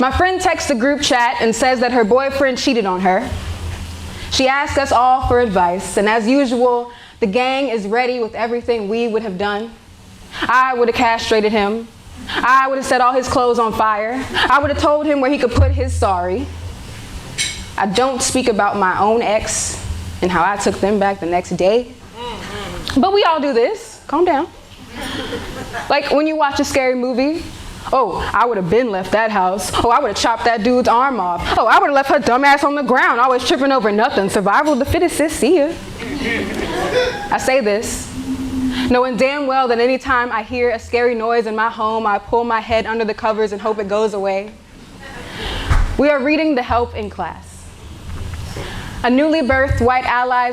My friend texts the group chat and says that her boyfriend cheated on her. She asked us all for advice, and as usual, the gang is ready with everything we would have done. I would have castrated him. I would have set all his clothes on fire. I would have told him where he could put his sorry. I don't speak about my own ex and how I took them back the next day. But we all do this. Calm down. Like when you watch a scary movie, oh, I would have been left that house. Oh, I would have chopped that dude's arm off. Oh, I would have left her dumb ass on the ground, always tripping over nothing. Survival of the fittest, sis, see ya. I say this, knowing damn well that anytime I hear a scary noise in my home, I pull my head under the covers and hope it goes away. We are reading The Help in class. A newly birthed white ally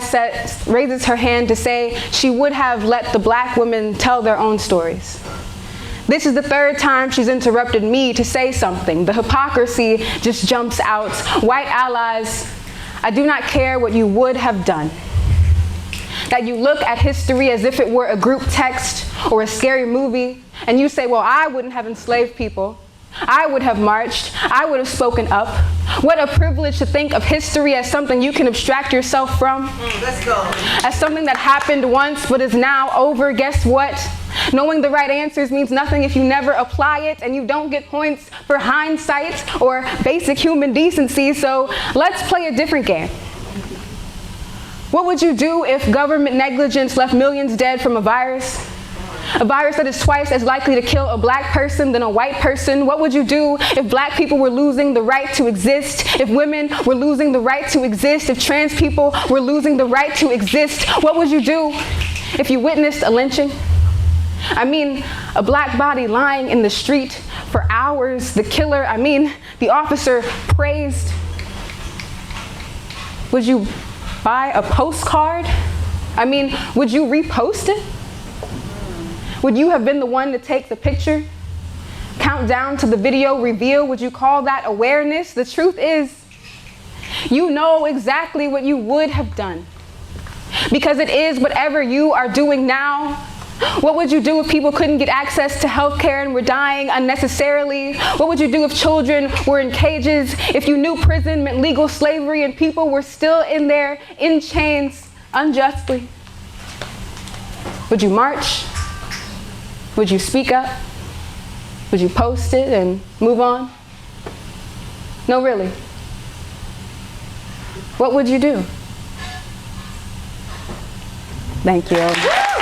raises her hand to say she would have let the black women tell their own stories. This is the third time she's interrupted me to say something. The hypocrisy just jumps out. White allies, I do not care what you would have done. That you look at history as if it were a group text or a scary movie, and you say, well, I wouldn't have enslaved people. I would have marched. I would have spoken up. What a privilege to think of history as something you can abstract yourself from. Let's go. As something that happened once but is now over. Guess what? Knowing the right answers means nothing if you never apply it, and you don't get points for hindsight or basic human decency. So let's play a different game. What would you do if government negligence left millions dead from a virus? A virus that is twice as likely to kill a black person than a white person? What would you do if black people were losing the right to exist? If women were losing the right to exist? If trans people were losing the right to exist? What would you do if you witnessed a lynching? I mean, a black body lying in the street for hours, the killer, the officer praised. Would you buy a postcard? Would you repost it? Would you have been the one to take the picture? Count down to the video reveal? Would you call that awareness? The truth is, you know exactly what you would have done. Because it is whatever you are doing now. What would you do if people couldn't get access to health care and were dying unnecessarily? What would you do if children were in cages? If you knew prison meant legal slavery and people were still in there in chains unjustly? Would you march? Would you speak up? Would you post it and move on? No, really. What would you do? Thank you.